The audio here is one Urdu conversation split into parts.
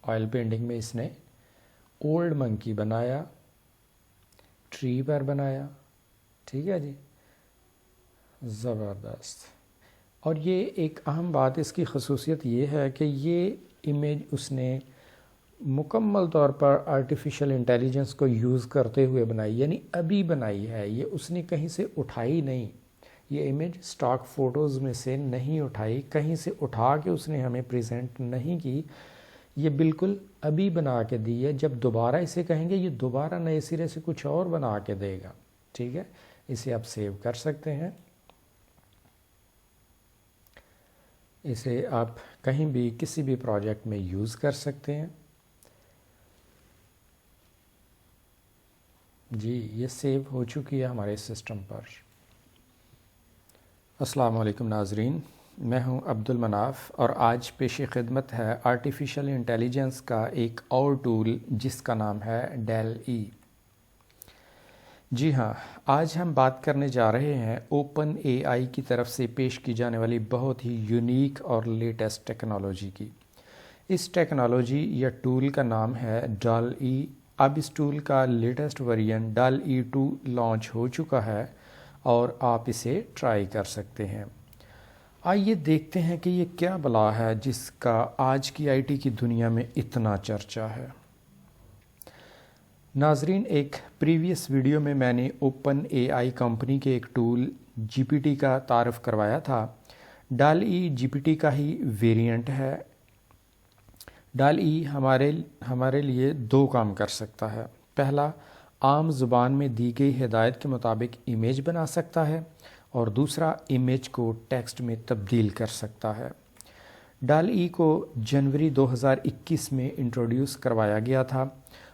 آئل پینٹنگ میں اس نے اولڈ منکی بنایا، ٹری پر بنایا، ٹھیک ہے جی، زبردست۔ اور یہ ایک اہم بات اس کی خصوصیت یہ ہے کہ یہ امیج اس نے مکمل طور پر آرٹیفیشیل انٹیلیجنس کو یوز کرتے ہوئے بنائی، یعنی ابھی بنائی ہے، یہ اس نے کہیں سے اٹھائی نہیں، یہ امیج سٹاک فوٹوز میں سے نہیں اٹھائی، کہیں سے اٹھا کے اس نے ہمیں پریزنٹ نہیں کی، یہ بالکل ابھی بنا کے دی ہے۔ جب دوبارہ اسے کہیں گے یہ دوبارہ نئے سرے سے کچھ اور بنا کے دے گا، ٹھیک ہے۔ اسے آپ سیو کر سکتے ہیں، اسے آپ کہیں بھی کسی بھی پروجیکٹ میں یوز کر سکتے ہیں۔ جی یہ سیو ہو چکی ہے ہمارے سسٹم پر۔ السلام علیکم ناظرین، میں ہوں عبد المناف اور آج پیش خدمت ہے آرٹیفیشل انٹیلیجنس کا ایک اور ٹول جس کا نام ہے ڈیل ای۔ جی ہاں، آج ہم بات کرنے جا رہے ہیں اوپن اے آئی کی طرف سے پیش کی جانے والی بہت ہی یونیک اور لیٹسٹ ٹیکنالوجی کی۔ اس ٹیکنالوجی یا ٹول کا نام ہے ڈیل ای۔ اب اس ٹول کا لیٹسٹ ورژن ڈیل ای 2 لانچ ہو چکا ہے اور آپ اسے ٹرائی کر سکتے ہیں۔ آئیے دیکھتے ہیں کہ یہ کیا بلا ہے جس کا آج کی آئی ٹی کی دنیا میں اتنا چرچا ہے۔ ناظرین، ایک پریویس ویڈیو میں نے اوپن اے آئی کمپنی کے ایک ٹول جی پی ٹی کا تعارف کروایا تھا۔ ڈیل ای جی پی ٹی کا ہی ویریئنٹ ہے۔ ڈیل ای ہمارے لیے دو کام کر سکتا ہے۔ پہلا، عام زبان میں دی گئی ہدایت کے مطابق امیج بنا سکتا ہے، اور دوسرا، امیج کو ٹیکسٹ میں تبدیل کر سکتا ہے۔ ڈیل ای کو جنوری 2021 میں انٹروڈیوس کروایا گیا تھا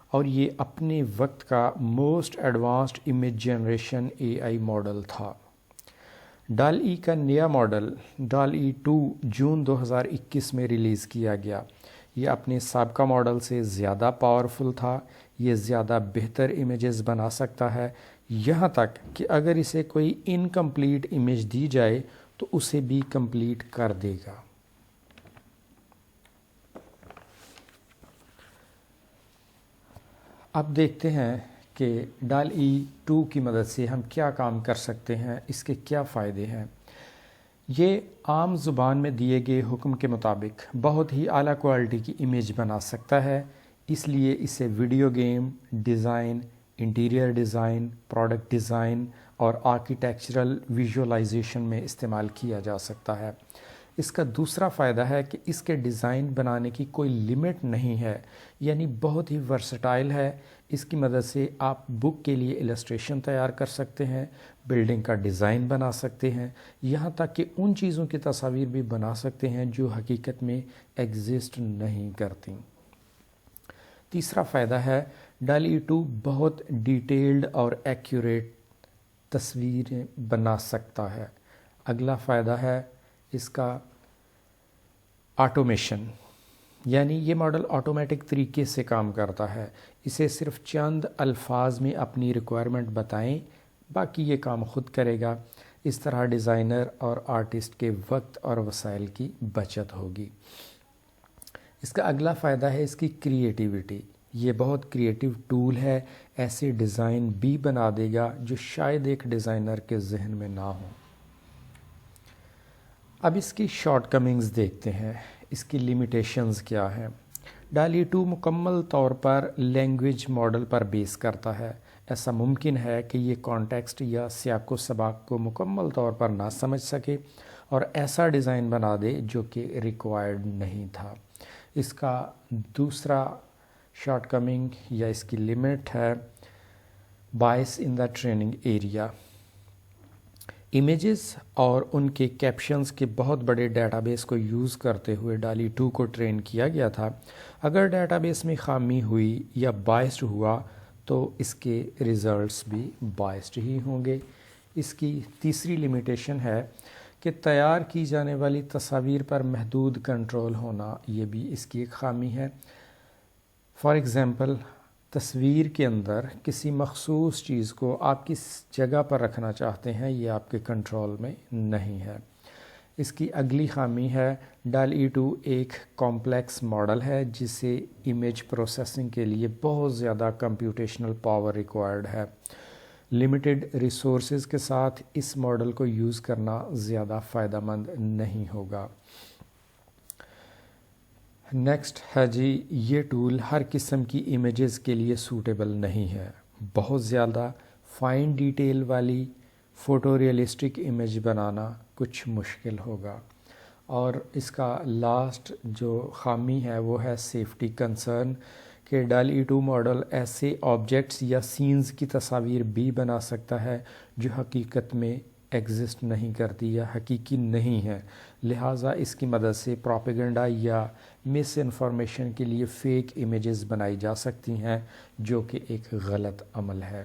اور یہ اپنے وقت کا most advanced image generation a I model تھا۔ ڈیل ای کا نیا ماڈل ڈیل ای 2 جون 2021 میں ریلیز کیا گیا۔ یہ اپنے سابقہ ماڈل سے زیادہ پاورفل تھا، یہ زیادہ بہتر امیجز بنا سکتا ہے، یہاں تک کہ اگر اسے کوئی انکمپلیٹ امیج دی جائے تو اسے بھی کمپلیٹ کر دے گا۔ اب دیکھتے ہیں کہ ڈیل ای 2 کی مدد سے ہم کیا کام کر سکتے ہیں، اس کے کیا فائدے ہیں۔ یہ عام زبان میں دیے گئے حکم کے مطابق بہت ہی اعلیٰ کوالٹی کی امیج بنا سکتا ہے، اس لیے اسے video game design, interior design, product design اور آرکیٹیکچرل ویژولائزیشن میں استعمال کیا جا سکتا ہے۔ اس کا دوسرا فائدہ ہے کہ اس کے ڈیزائن بنانے کی کوئی لمٹ نہیں ہے، یعنی بہت ہی ورسٹائل ہے۔ اس کی مدد سے آپ بک کے لیے السٹریشن تیار کر سکتے ہیں، بلڈنگ کا ڈیزائن بنا سکتے ہیں، یہاں تک کہ ان چیزوں کی تصاویر بھی بنا سکتے ہیں جو حقیقت میں ایگزسٹ نہیں کرتی۔ تیسرا فائدہ ہے ڈیل ای 2 بہت ڈیٹیلڈ اور ایکیوریٹ تصویریں بنا سکتا ہے۔ اگلا فائدہ ہے اس کا آٹومیشن، یعنی یہ ماڈل آٹومیٹک طریقے سے کام کرتا ہے۔ اسے صرف چند الفاظ میں اپنی ریکوائرمنٹ بتائیں، باقی یہ کام خود کرے گا۔ اس طرح ڈیزائنر اور آرٹسٹ کے وقت اور وسائل کی بچت ہوگی۔ اس کا اگلا فائدہ ہے اس کی کریٹیوٹی۔ یہ بہت کریٹیو ٹول ہے، ایسے ڈیزائن بھی بنا دے گا جو شاید ایک ڈیزائنر کے ذہن میں نہ ہوں۔ اب اس کی شارٹ کمنگز دیکھتے ہیں، اس کی لیمیٹیشنز کیا ہیں۔ ڈیل ای 2 مکمل طور پر لینگویج ماڈل پر بیس کرتا ہے۔ ایسا ممکن ہے کہ یہ کانٹیکسٹ یا سیاق و سباق کو مکمل طور پر نہ سمجھ سکے اور ایسا ڈیزائن بنا دے جو کہ ریکوائرڈ نہیں تھا۔ اس کا دوسرا شارٹ کمنگ یا اس کی لمٹ ہے بائس ان دا ٹریننگ ایریا۔ امیجز اور ان کے کیپشنز کے بہت بڑے ڈیٹا بیس کو یوز کرتے ہوئے ڈیل ای 2 کو ٹرین کیا گیا تھا۔ اگر ڈیٹا بیس میں خامی ہوئی یا بائسڈ ہوا تو اس کے ریزلٹس بھی بائسڈ ہی ہوں گے۔ اس کی تیسری لیمیٹیشن ہے کہ تیار کی جانے والی تصاویر پر محدود کنٹرول ہونا، یہ بھی اس کی ایک خامی ہے۔ فار ایگزامپل، تصویر کے اندر کسی مخصوص چیز کو آپ کس جگہ پر رکھنا چاہتے ہیں یہ آپ کے کنٹرول میں نہیں ہے۔ اس کی اگلی خامی ہے DALL-E 2 ایک کمپلیکس ماڈل ہے جسے امیج پروسیسنگ کے لیے بہت زیادہ کمپیوٹیشنل پاور ریکوائرڈ ہے. لمیٹڈ ریسورسز کے ساتھ اس ماڈل کو یوز کرنا زیادہ فائدہ مند نہیں ہوگا. نیکسٹ ہے جی، یہ ٹول ہر قسم کی امیجز کے لیے سوٹیبل نہیں ہے. بہت زیادہ فائن ڈیٹیل والی فوٹو ریئلسٹک امیج بنانا کچھ مشکل ہوگا. اور اس کا لاسٹ جو خامی ہے وہ ہے سیفٹی کنسرن کہ DALL-E 2 ماڈل ایسے آبجیکٹس یا سینز کی تصاویر بھی بنا سکتا ہے جو حقیقت میں ایگزسٹ نہیں کرتی یا حقیقی نہیں ہے. لہٰذا اس کی مدد سے پروپیگنڈا یا مس انفارمیشن کے لیے فیک امیجز بنائی جا سکتی ہیں جو کہ ایک غلط عمل ہے.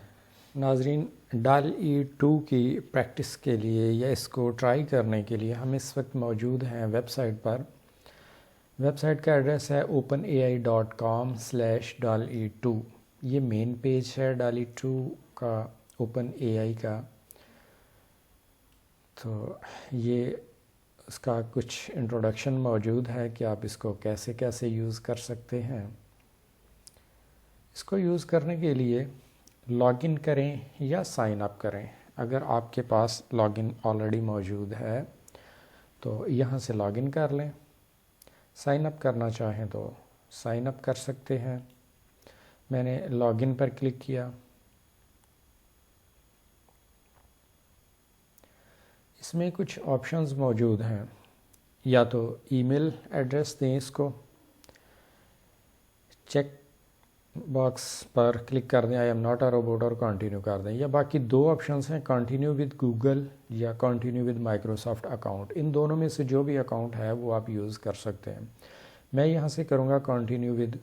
ناظرین، DALL-E 2 کی پریکٹس کے لیے یا اس کو ٹرائی کرنے کے لیے ہم اس وقت موجود ہیں ویب سائٹ پر. ویب سائٹ کا ایڈریس ہے openai.com/DALL-E 2. یہ مین پیج ہے DALL-E 2 کا، OpenAI کا. تو یہ اس کا کچھ انٹروڈکشن موجود ہے کہ آپ اس کو کیسے کیسے یوز کر سکتے ہیں. اس کو یوز کرنے کے لیے لاگ ان کریں یا سائن اپ کریں. اگر آپ کے پاس لاگ ان آلریڈی موجود ہے تو یہاں سے لاگ ان کر لیں. سائن اپ کرنا چاہیں تو سائن اپ کر سکتے ہیں. میں نے لاگ ان پر کلک کیا. اس میں کچھ آپشنز موجود ہیں. یا تو ای میل ایڈریس دیں، اس کو چیک باکس پر کلک کر دیں I am not a robot اور کنٹینیو کر دیں. یا باقی دو آپشنز ہیں، کنٹینیو ود گوگل یا کنٹینیو ود مائکروسافٹ اکاؤنٹ. ان دونوں میں سے جو بھی اکاؤنٹ ہے وہ آپ یوز کر سکتے ہیں. میں یہاں سے کروں گا کنٹینیو ود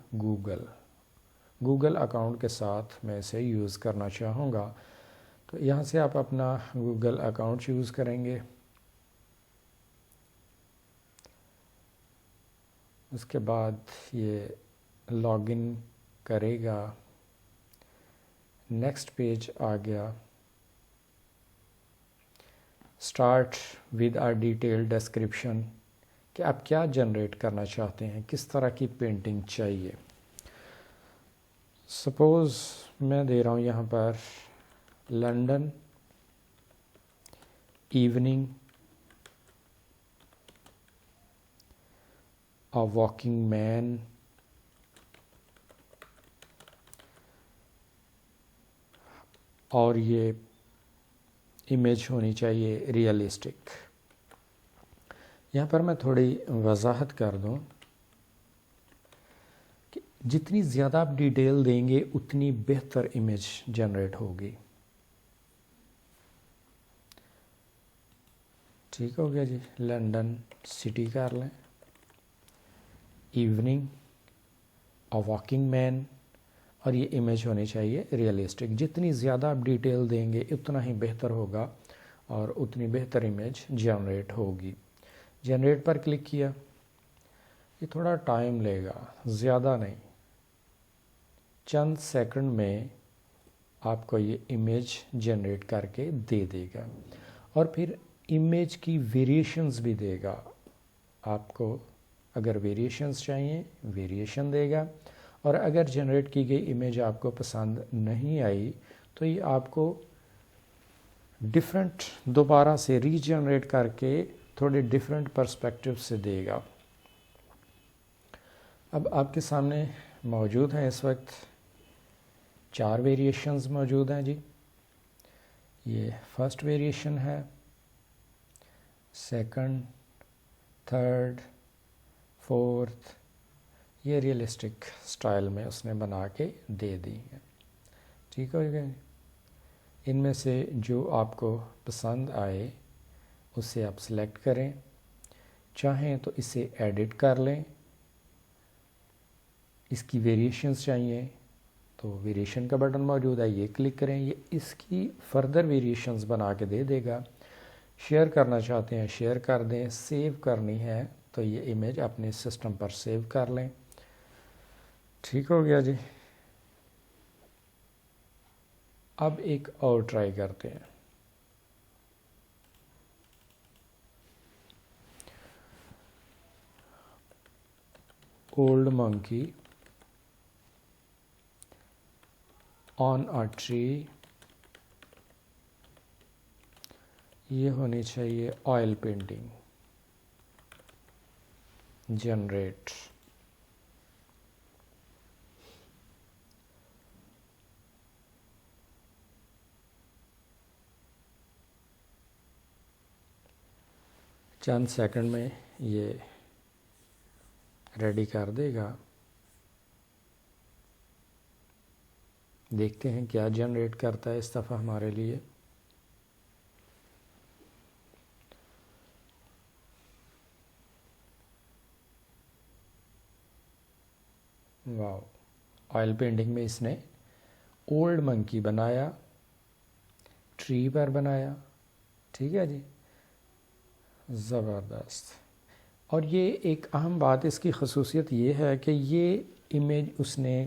گوگل اکاؤنٹ کے ساتھ میں اسے یوز کرنا چاہوں گا. تو یہاں سے آپ اپنا گوگل اکاؤنٹ یوز کریں گے. اس کے بعد یہ لاگ ان کرے گا. نیکسٹ پیج آ گیا. Start with a detail description کہ آپ کیا جنریٹ کرنا چاہتے ہیں، کس طرح کی پینٹنگ چاہیے. سپوز میں دے رہا ہوں یہاں پر لنڈن ایوننگ اے واکنگ مین اور یہ امیج ہونی چاہیے ریئلسٹک. یہاں پر میں تھوڑی وضاحت کر دوں کہ جتنی زیادہ آپ ڈیٹیل دیں گے اتنی بہتر امیج جنریٹ ہوگی. ٹھیک ہو گیا جی. لنڈن سٹی کر لیں، ایوننگ اے واکنگ مین اور یہ امیج ہونی چاہیے ریئلسٹک. جتنی زیادہ آپ ڈیٹیل دیں گے اتنا ہی بہتر ہوگا اور اتنی بہتر امیج جنریٹ ہوگی. جنریٹ پر کلک کیا. یہ تھوڑا ٹائم لے گا، زیادہ نہیں، چند سیکنڈ میں آپ کو یہ امیج جنریٹ کر کے دے دے گا. اور پھر امیج کی ویریشنز بھی دے گا. آپ کو اگر ویریشنز چاہیے ویریشن دے گا، اور اگر جنریٹ کی گئی امیج آپ کو پسند نہیں آئی تو یہ آپ کو ڈیفرنٹ دوبارہ سے ری جنریٹ کر کے تھوڑے ڈیفرنٹ پرسپیکٹیو سے دے گا. اب آپ کے سامنے موجود ہیں اس وقت 4 ویریشنز موجود ہیں جی. یہ فرسٹ ویریشن ہے، سیکنڈ، تھرڈ، فورتھ. یہ ریئلسٹک سٹائل میں اس نے بنا کے دے دی ہے. ٹھیک ہو گیا. ان میں سے جو آپ کو پسند آئے اسے آپ سلیکٹ کریں. چاہیں تو اسے ایڈٹ کر لیں. اس کی ویریشنز چاہیے تو ویریشن کا بٹن موجود ہے، یہ کلک کریں. یہ اس کی فردر ویریشنز بنا کے دے دے گا. شیئر کرنا چاہتے ہیں شیئر کر دیں. سیو کرنی ہے تو یہ امیج اپنے سسٹم پر سیو کر لیں. ٹھیک ہو گیا جی. اب ایک اور ٹرائی کرتے ہیں. old monkey on a tree. یہ ہونی چاہیے آئل پینٹنگ جنریٹ. چند سیکنڈ میں یہ ریڈی کر دے گا. دیکھتے ہیں کیا جنریٹ کرتا ہے اس دفعہ ہمارے لیے. واو, آئل پینٹنگ میں اس نے اولڈ منکی بنایا, ٹری پر بنایا. ٹھیک ہے جی, زبردست. اور یہ ایک اہم بات اس کی خصوصیت یہ ہے کہ یہ امیج اس نے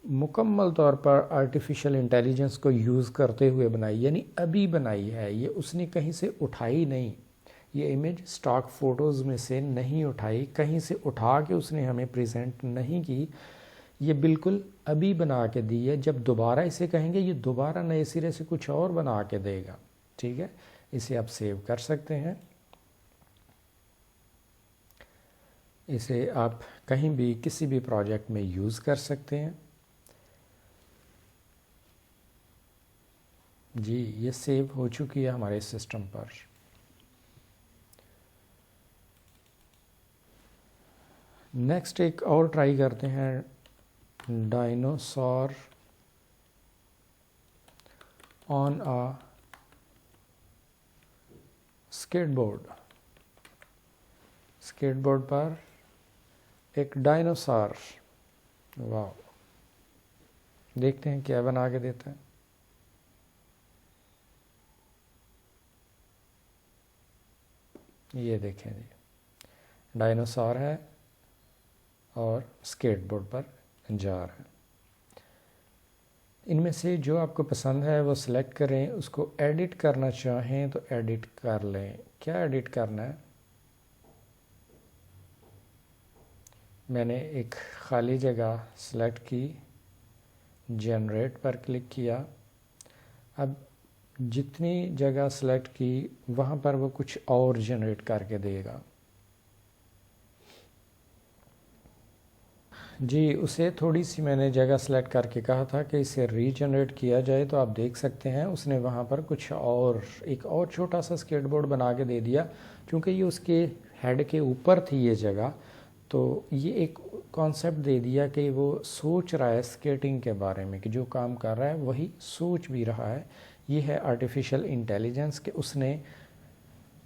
مکمل طور پر آرٹیفیشیل انٹیلیجنس کو یوز کرتے ہوئے بنائی, یعنی ابھی بنائی ہے. یہ اس نے کہیں سے اٹھائی نہیں. یہ امیج سٹاک فوٹوز میں سے نہیں اٹھائی, کہیں سے اٹھا کے اس نے ہمیں پریزنٹ نہیں کی. یہ بالکل ابھی بنا کے دی ہے. جب دوبارہ اسے کہیں گے یہ دوبارہ نئے سرے سے کچھ اور بنا کے دے گا. ٹھیک ہے, اسے آپ سیو کر سکتے ہیں. اسے آپ کہیں بھی کسی بھی پروجیکٹ میں یوز کر سکتے ہیں. جی, یہ سیو ہو چکی ہے ہمارے سسٹم پر. نیکسٹ ایک اور ٹرائی کرتے ہیں, ڈائنوسار آن آ اسکیٹ بورڈ. اسکیٹ بورڈ پر ایک ڈائنوسار. واو, دیکھتے ہیں کیا بنا کے دیتا ہے. یہ دیکھیں جی, ڈائنوسار ہے اور اسکیٹ بورڈ پر جا رہا ہے. ان میں سے جو آپ کو پسند ہے وہ سلیکٹ کریں. اس کو ایڈٹ کرنا چاہیں تو ایڈٹ کر لیں. کیا ایڈٹ کرنا ہے؟ میں نے ایک خالی جگہ سلیکٹ کی, جنریٹ پر کلک کیا. اب جتنی جگہ سلیکٹ کی وہاں پر وہ کچھ اور جنریٹ کر کے دے گا. جی, اسے تھوڑی سی میں نے جگہ سلیکٹ کر کے کہا تھا کہ اسے ری جنریٹ کیا جائے, تو آپ دیکھ سکتے ہیں اس نے وہاں پر کچھ اور ایک اور چھوٹا سا اسکیٹ بورڈ بنا کے دے دیا. چونکہ یہ اس کے ہیڈ کے اوپر تھی یہ جگہ, تو یہ ایک کانسیپٹ دے دیا کہ وہ سوچ رہا ہے اسکیٹنگ کے بارے میں, کہ جو کام کر رہا ہے وہی سوچ بھی رہا ہے. یہ ہے آرٹیفیشیل انٹیلیجنس, کہ اس نے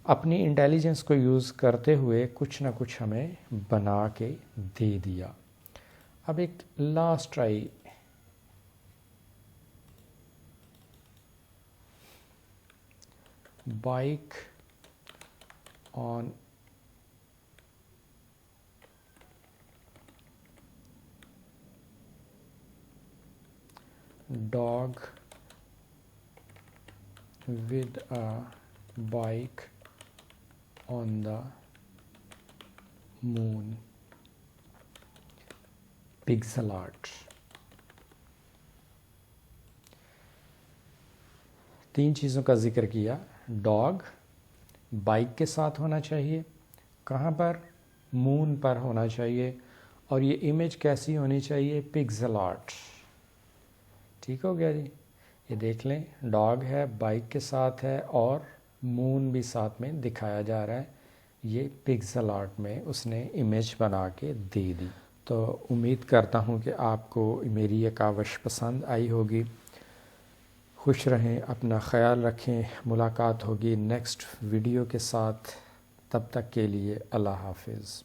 اپنی انٹیلیجنس کو یوز کرتے ہوئے کچھ نہ کچھ ہمیں بنا کے دے دیا. اب ایک last try, bike on dog with a bike on the moon. Pixel art. 3 چیزوں کا ذکر کیا. ڈاگ بائک کے ساتھ ہونا چاہیے, کہاں پر؟ مون پر ہونا چاہیے, اور یہ امیج کیسی ہونی چاہیے؟ Pixel art. ٹھیک ہو گیا جی. یہ دیکھ لیں, ڈاگ ہے, بائک کے ساتھ ہے, اور مون بھی ساتھ میں دکھایا جا رہا ہے. یہ پکسل آرٹ میں اس نے امیج بنا کے دے دی. تو امید کرتا ہوں کہ آپ کو میری یہ کاوش پسند آئی ہوگی. خوش رہیں, اپنا خیال رکھیں. ملاقات ہوگی نیکسٹ ویڈیو کے ساتھ. تب تک کے لیے اللہ حافظ.